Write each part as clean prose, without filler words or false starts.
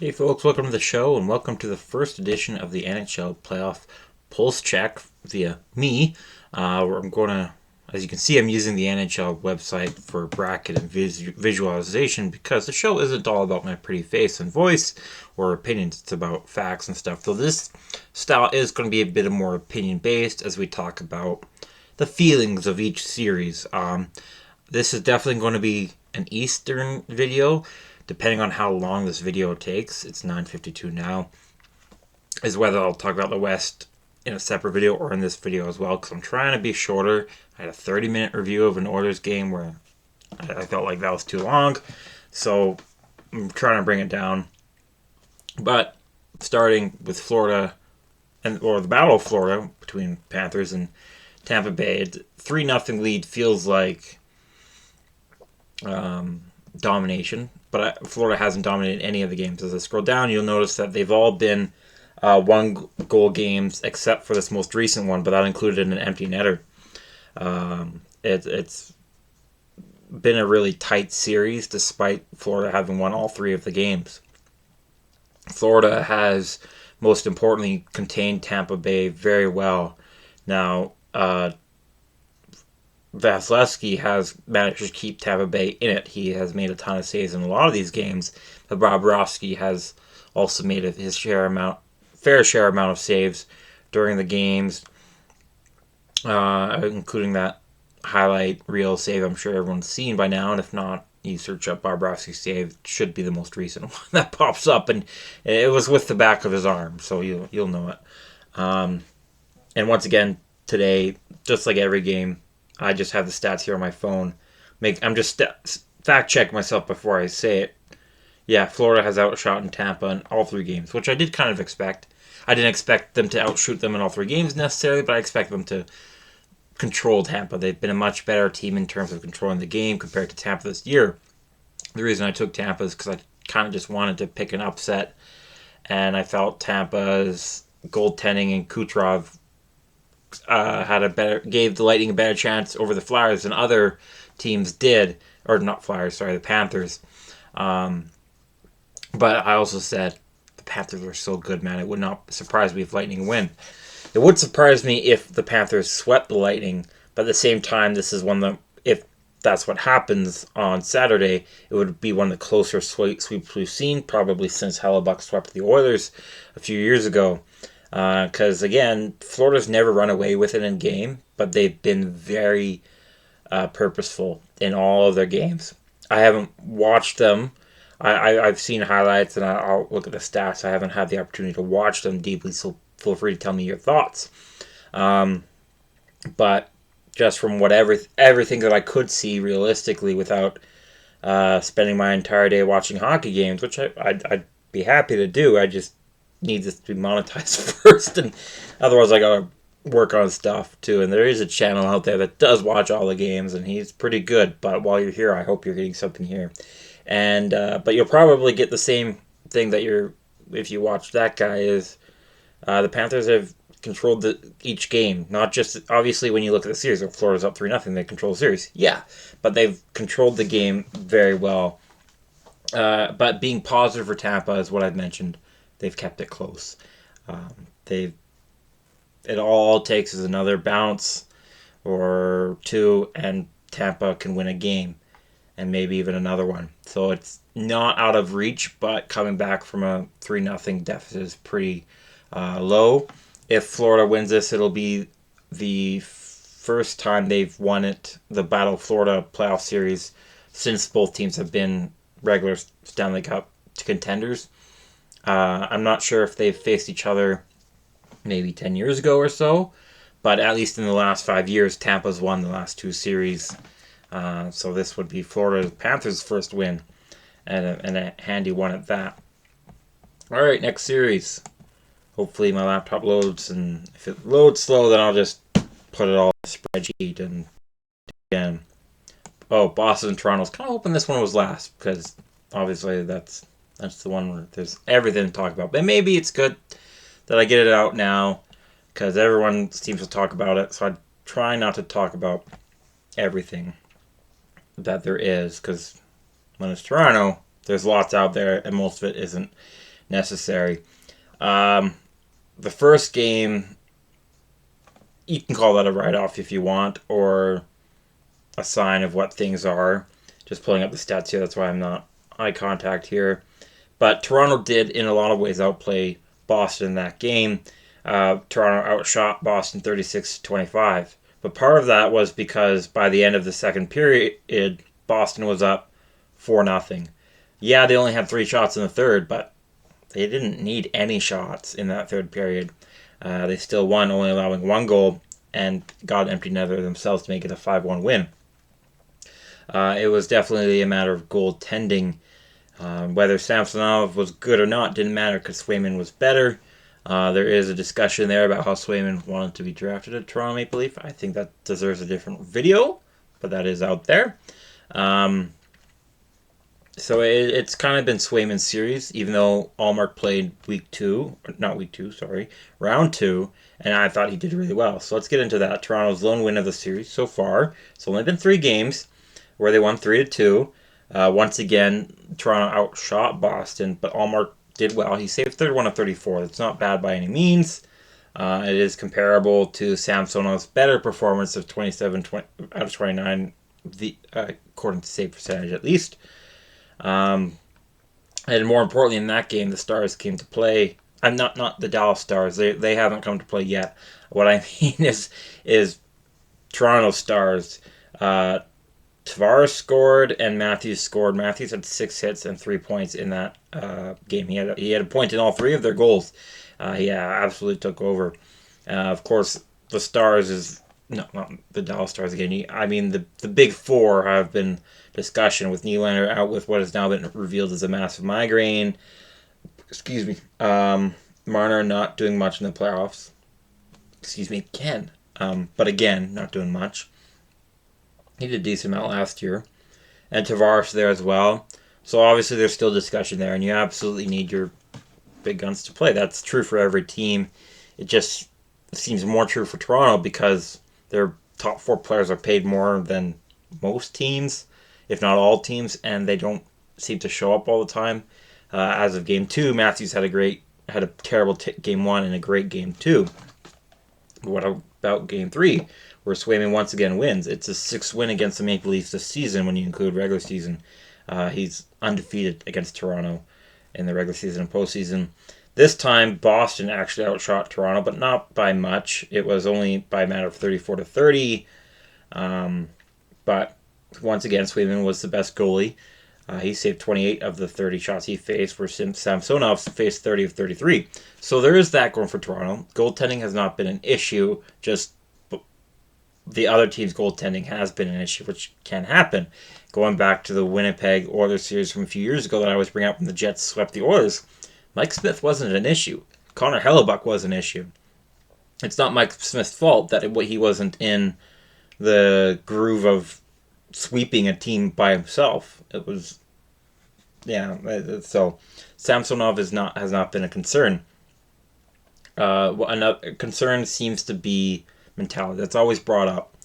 Hey folks, welcome to the show and welcome to the first edition of the NHL Playoff Pulse Check via me. Where I'm going to, as you can see, I'm using the NHL website for bracket and visualization because the show isn't all about my pretty face and voice or opinions. It's about facts and stuff. So this style is going to be a bit more opinion based as we talk about the feelings of each series. This is definitely going to be an Eastern video depending on how long this video takes. It's 9:52 now, is whether I'll talk about the West in a separate video or in this video as well, because I'm trying to be shorter. I had a 30-minute review of an Oilers game where I felt like that was too long, so I'm trying to bring it down. But starting with Florida, or the Battle of Florida between Panthers and Tampa Bay, 3-0 lead feels like domination, but Florida hasn't dominated any of the games. As I scroll down, you'll notice that they've all been one-goal games, except for this most recent one, but that included an empty netter. It's been a really tight series, despite Florida having won all three of the games. Florida has, most importantly, contained Tampa Bay very well. Now, Vasilevsky has managed to keep Tampa Bay in it. He has made a ton of saves in a lot of these games, but Bobrovsky has also made his fair share amount of saves during the games, including that highlight reel save I'm sure everyone's seen by now, and if not, you search up Bobrovsky's save. It should be the most recent one that pops up, and it was with the back of his arm, so you'll know it. And once again, today, just like every game, I just have the stats here on my phone. I'm just fact check myself before I say it. Yeah, Florida has outshot in Tampa in all three games, which I did kind of expect. I didn't expect them to outshoot them in all three games necessarily, but I expect them to control Tampa. They've been a much better team in terms of controlling the game compared to Tampa this year. The reason I took Tampa is because I kind of just wanted to pick an upset, and I felt Tampa's goaltending and Kucherov gave the Lightning a better chance over the Flyers than other teams did, or not Flyers, sorry, the Panthers. But I also said the Panthers are so good, man. It would not surprise me if Lightning win. It would surprise me if the Panthers swept the Lightning, but at the same time, this is one of the, if that's what happens on Saturday, it would be one of the closer sweeps we've seen, probably since Hellebuck swept the Oilers a few years ago. Because, again, Florida's never run away with it in game, but they've been very purposeful in all of their games. I haven't watched them. I've seen highlights, and I'll look at the stats. I haven't had the opportunity to watch them deeply, so feel free to tell me your thoughts. But just from everything that I could see realistically without spending my entire day watching hockey games, which I'd be happy to do, I just need this to be monetized first, and otherwise I gotta work on stuff too. And there is a channel out there that does watch all the games, and he's pretty good. But while you're here, I hope you're getting something here. And but you'll probably get the same thing that if you watch that guy is the Panthers have controlled each game. Not just obviously when you look at the series, where Florida's up 3-0, they control the series. Yeah, but they've controlled the game very well. But being positive for Tampa is what I've mentioned. They've kept it close. It all takes is another bounce or two, and Tampa can win a game, and maybe even another one. So it's not out of reach, but coming back from a 3-0 deficit is pretty low. If Florida wins this, it'll be the first time they've won it, the Battle of Florida playoff series, since both teams have been regular Stanley Cup contenders. I'm not sure if they've faced each other maybe 10 years ago or so, but at least in the last 5 years, Tampa's won the last two series. So this would be Florida Panthers' first win, and a handy one at that. All right, next series. Hopefully my laptop loads, and if it loads slow, then I'll just put it all in a spreadsheet and again. Oh, Boston and Toronto. I was kind of hoping this one was last, because obviously that's the one where there's everything to talk about. But maybe it's good that I get it out now, because everyone seems to talk about it. So I try not to talk about everything that there is, because when it's Toronto, there's lots out there, and most of it isn't necessary. The first game, you can call that a write-off if you want, or a sign of what things are. Just pulling up the stats here, that's why I'm not eye contact here. But Toronto did, in a lot of ways, outplay Boston in that game. Toronto outshot Boston 36-25. But part of that was because by the end of the second period, Boston was up 4-0. Yeah, they only had 3 shots in the third, but they didn't need any shots in that third period. They still won, only allowing 1 goal, and got an empty netter themselves to make it a 5-1 win. It was definitely a matter of goaltending. Whether Samsonov was good or not didn't matter because Swayman was better. There is a discussion there about how Swayman wanted to be drafted at Toronto Maple Leaf. I think that deserves a different video, but that is out there. So it's kind of been Swayman's series, even though Allmark played round 2, and I thought he did really well. So let's get into that. Toronto's lone win of the series so far. It's only been 3 games where they won 3-2. Once again, Toronto outshot Boston, but Allmark did well. He saved 31 of 34. It's not bad by any means. It is comparable to Samsonov's better performance of 27 out of 29, according to save percentage at least. And more importantly, in that game, the Stars came to play. I'm not the Dallas Stars. They haven't come to play yet. What I mean is Toronto Stars. Tavares scored and Matthews scored. Matthews had 6 hits and 3 points in that game. He had a point in all 3 of their goals. He absolutely took over. Of course, the Stars is not the Dallas Stars again. I mean the big 4 have been discussion with Nylander out with what has now been revealed as a massive migraine. Excuse me. Marner not doing much in the playoffs. Excuse me, Ken. But again, not doing much. He did a decent amount last year. And Tavares there as well. So obviously there's still discussion there, and you absolutely need your big guns to play. That's true for every team. It just seems more true for Toronto because their top 4 players are paid more than most teams, if not all teams, and they don't seem to show up all the time. As of Game 2, Matthews had a terrible Game 1 and a great Game 2. What about Game 3? Where Swayman once again wins. It's a 6th win against the Maple Leafs this season when you include regular season. He's undefeated against Toronto in the regular season and postseason. This time, Boston actually outshot Toronto, but not by much. It was only by a matter of 34-30. But once again, Swayman was the best goalie. He saved 28 of the 30 shots he faced, where Samsonov faced 30 of 33. So there is that going for Toronto. Goaltending has not been an issue, just the other team's goaltending has been an issue, which can happen. Going back to the Winnipeg Oilers series from a few years ago that I always bring up when the Jets swept the Oilers, Mike Smith wasn't an issue. Connor Hellebuck was an issue. It's not Mike Smith's fault that he wasn't in the groove of sweeping a team by himself. It was, so Samsonov has not been a concern. Another concern seems to be mentality. That's always brought up,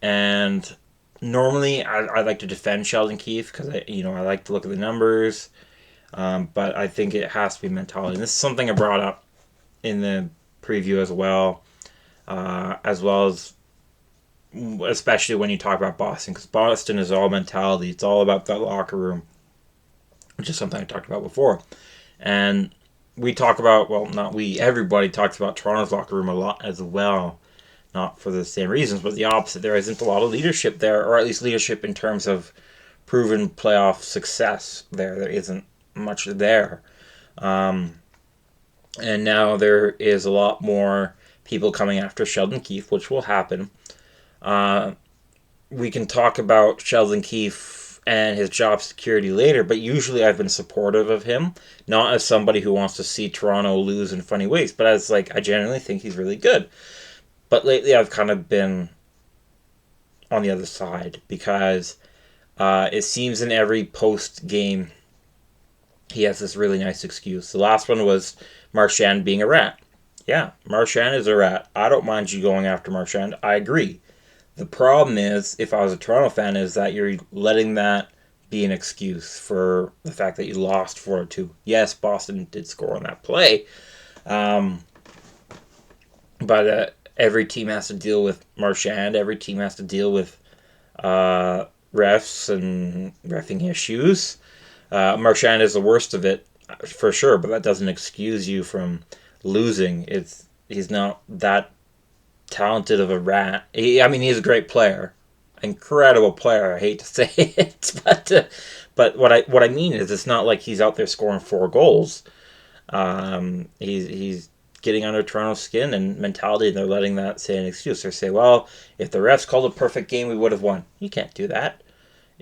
and normally I like to defend Sheldon Keefe because I like to look at the numbers, but I think it has to be mentality. And this is something I brought up in the preview as well as especially when you talk about Boston, because Boston is all mentality. It's all about that locker room, which is something I talked about before, and we talk about, everybody talks about Toronto's locker room a lot as well. Not for the same reasons, but the opposite. There isn't a lot of leadership there, or at least leadership in terms of proven playoff success there. There isn't much there. And now there is a lot more people coming after Sheldon Keefe, which will happen. We can talk about Sheldon Keefe and his job security later, but usually I've been supportive of him, not as somebody who wants to see Toronto lose in funny ways, but as I genuinely think he's really good. But lately I've kind of been on the other side because it seems in every post-game he has this really nice excuse. The last one was Marchand being a rat. Yeah, Marchand is a rat. I don't mind you going after Marchand. I agree. The problem is, if I was a Toronto fan, is that you're letting that be an excuse for the fact that you lost 4-2. Yes, Boston did score on that play, um, but every team has to deal with Marchand. Every team has to deal with refs and reffing issues. Marchand is the worst of it for sure, but that doesn't excuse you from losing. He's not that talented of a rat. He's a great player, incredible player. I hate to say it, but what I mean is it's not like he's out there scoring 4 goals. He's getting under Toronto's skin and mentality, and they're letting that say an excuse. They say, well, if the refs called a perfect game, we would have won. You can't do that.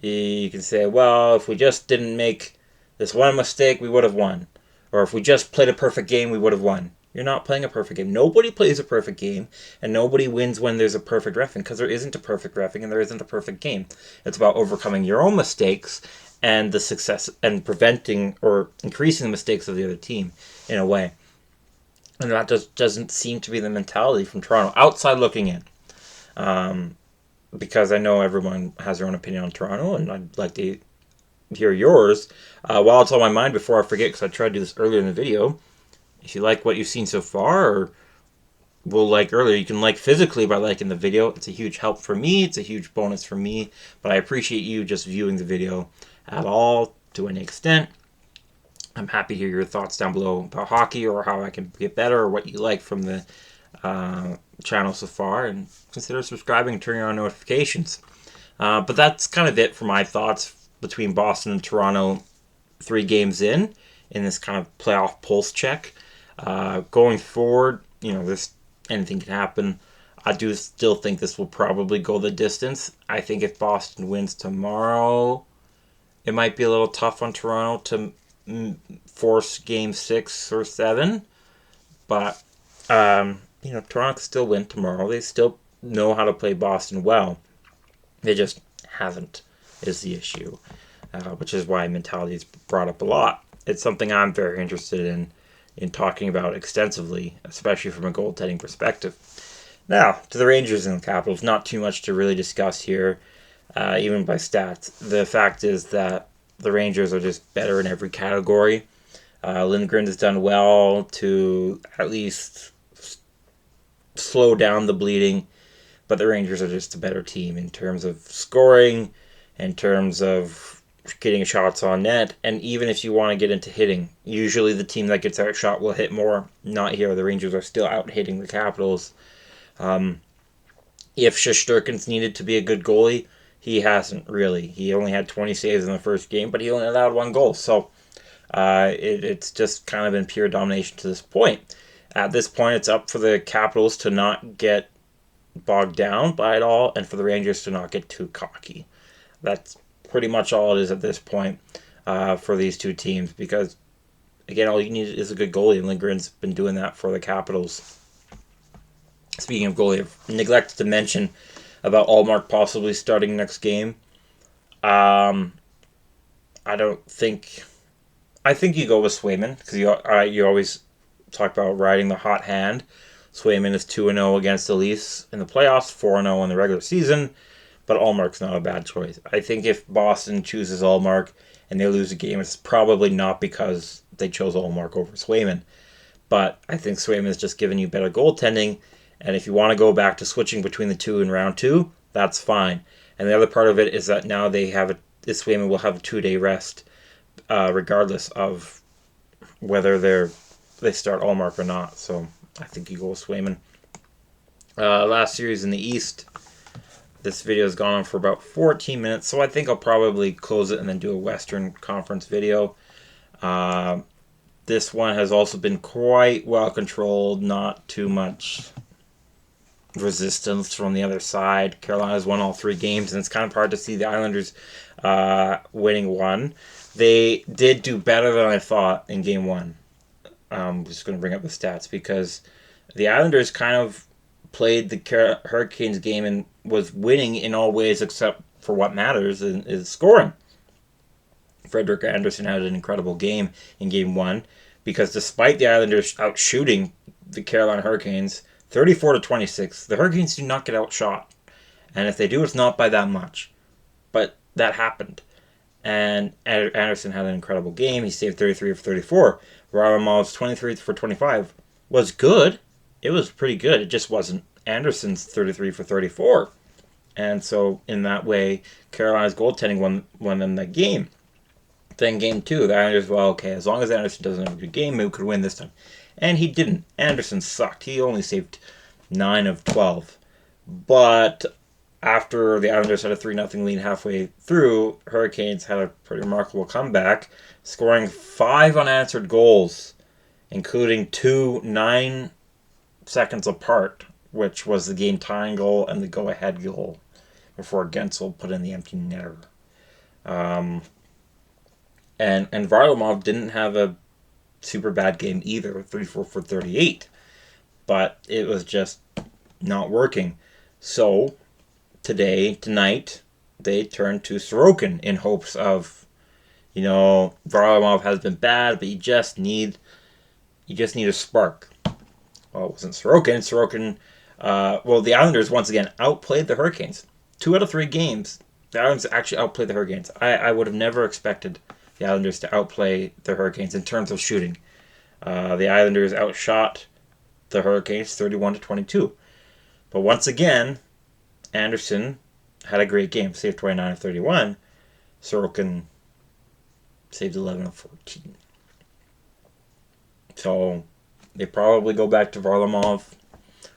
You can say, well, if we just didn't make this one mistake, we would have won. Or if we just played a perfect game, we would have won. You're not playing a perfect game. Nobody plays a perfect game, and nobody wins when there's a perfect reffing, because there isn't a perfect reffing and there isn't a perfect game. It's about overcoming your own mistakes and the success and preventing or increasing the mistakes of the other team in a way. And that just doesn't seem to be the mentality from Toronto, outside looking in. Because I know everyone has their own opinion on Toronto, and I'd like to hear yours. While it's on my mind, before I forget, because I tried to do this earlier in the video, if you like what you've seen so far, or will like earlier, you can like physically by liking the video. It's a huge help for me. It's a huge bonus for me. But I appreciate you just viewing the video at all, to any extent. I'm happy to hear your thoughts down below about hockey, or how I can get better, or what you like from the channel so far, and consider subscribing and turning on notifications. But that's kind of it for my thoughts between Boston and Toronto 3 games in this kind of playoff pulse check. Going forward, anything can happen. I do still think this will probably go the distance. I think if Boston wins tomorrow, it might be a little tough on Toronto to force game 6 or 7. But, Toronto can still win tomorrow. They still know how to play Boston well. They just haven't, is the issue. Which is why mentality is brought up a lot. It's something I'm very interested in talking about extensively, especially from a goaltending perspective. Now, to the Rangers and the Capitals, not too much to really discuss here, even by stats. The fact is that the Rangers are just better in every category. Lindgren has done well to at least slow down the bleeding, but the Rangers are just a better team in terms of scoring, in terms of getting shots on net, and even if you want to get into hitting, usually the team that gets outshot will hit more. Not here. The Rangers are still out hitting the Capitals. If Shesterkin's needed to be a good goalie, he hasn't really. He only had 20 saves in the first game, but he only allowed 1 goal. So it's just kind of been pure domination to this point. At this point, it's up for the Capitals to not get bogged down by it all, and for the Rangers to not get too cocky. That's pretty much all it is at this point for these two teams, because, again, all you need is a good goalie, and Lindgren's been doing that for the Capitals. Speaking of goalie, I've neglected to mention about Ullmark possibly starting next game. I think you go with Swayman, because you always talk about riding the hot hand. Swayman is 2-0 against the Leafs in the playoffs, 4-0 in the regular season, but Ullmark's not a bad choice. I think if Boston chooses Ullmark and they lose a game, it's probably not because they chose Ullmark over Swayman, but I think Swayman is just giving you better goaltending, and if you want to go back to switching between the two in round 2, that's fine. And the other part of it is that now Swayman will have a 2-day rest, regardless of whether they start Ullmark or not. So I think you go with Swayman. Last series in the East, this video has gone on for about 14 minutes, so I think I'll probably close it and then do a Western Conference video. This one has also been quite well controlled, not too much resistance from the other side. Carolina's won all 3 games, and it's kind of hard to see the Islanders winning one. They did do better than I thought in game 1. I'm just going to bring up the stats, because the Islanders kind of played the Hurricanes game and was winning in all ways except for what matters is scoring. Frederik Andersen had an incredible game in game 1, because despite the Islanders outshooting the Carolina Hurricanes 34-26, the Hurricanes do not get outshot. And if they do, it's not by that much. But that happened. And Anderson had an incredible game. He saved 33 of 34. Varlamov's 23 for 25 was good. It was pretty good. It just wasn't Anderson's 33 for 34. And so, in that way, Carolina's goaltending won them that game. Then game two, the Islanders, well, okay, as long as Anderson doesn't have a good game, maybe we could win this time. And he didn't. Anderson sucked. He only saved 9 of 12. But after the Islanders had a 3-0 lead halfway through, Hurricanes had a pretty remarkable comeback, scoring 5 unanswered goals, including 2 9 seconds apart, which was the game tying goal and the go-ahead goal before Gensel put in the empty netter. And Varlamov didn't have a super bad game either, 34 for 38. But it was just not working. So tonight, they turned to Sorokin in hopes of, Varlamov has been bad, but you just need a spark. Well, it wasn't Sorokin. The Islanders once again outplayed the Hurricanes. 2 out of 3 games, the Islanders actually outplayed the Hurricanes. I would have never expected the Islanders to outplay the Hurricanes in terms of shooting. The Islanders outshot the Hurricanes 31-22. But once again, Anderson had a great game, saved 29 of 31. Sorokin saved 11 of 14. So they probably go back to Varlamov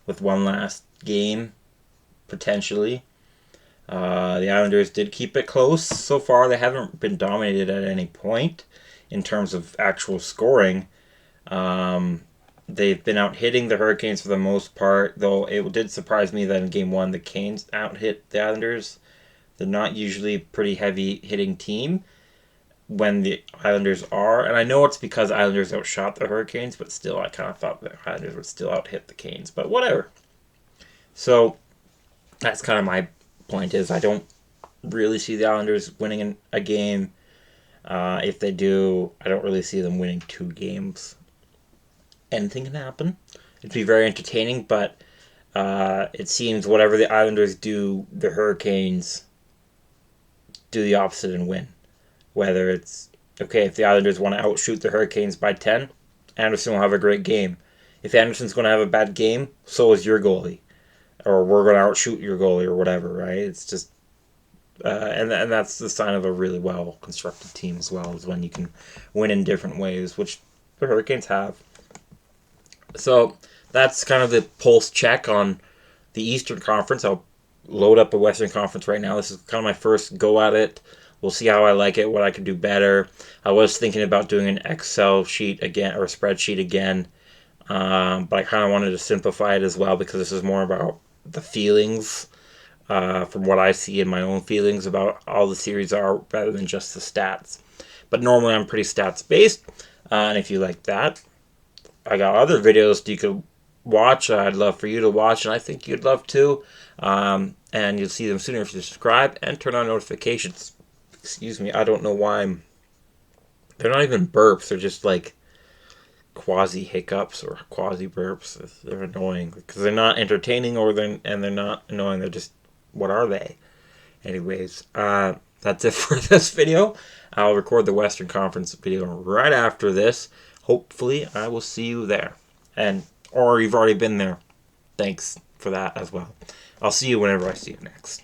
with one last game, potentially. The Islanders did keep it close so far. They haven't been dominated at any point in terms of actual scoring. They've been out hitting the Hurricanes for the most part, though it did surprise me that in Game 1 the Canes out hit the Islanders. They're not usually a pretty heavy hitting team when the Islanders are. And I know it's because Islanders outshot the Hurricanes, but still I kind of thought the Islanders would still out hit the Canes. But whatever. So that's kind of my point is I don't really see the Islanders winning a game. If they do, I don't really see them winning 2 games. Anything can happen. It'd be very entertaining, but it seems whatever the Islanders do, the Hurricanes do the opposite and win. Whether it's, okay, if the Islanders want to outshoot the Hurricanes by 10, Anderson will have a great game. If Anderson's going to have a bad game, so is your goalie. Or we're going to outshoot your goalie or whatever, right? It's just, and that's the sign of a really well-constructed team as well, is when you can win in different ways, which the Hurricanes have. So that's kind of the pulse check on the Eastern Conference. I'll load up a Western Conference right now. This is kind of my first go at it. We'll see how I like it, what I could do better. I was thinking about doing an Excel sheet again, or a spreadsheet again, but I kind of wanted to simplify it as well because this is more about the feelings, from what I see in my own feelings about all the series are, rather than just the stats. But normally I'm pretty stats based, and if you like that, I got other videos you could watch. I'd love for you to watch, and I think you'd love to. And you'll see them sooner if you subscribe and turn on notifications. Excuse me, I don't know why they're not even burps. They're just like quasi hiccups or quasi burps. They're annoying because they're not entertaining and they're not annoying. They're just, what are they? Anyways, that's it for this video. I'll record the Western Conference video right after this. Hopefully, I will see you there. Or you've already been there. Thanks for that as well. I'll see you whenever I see you next.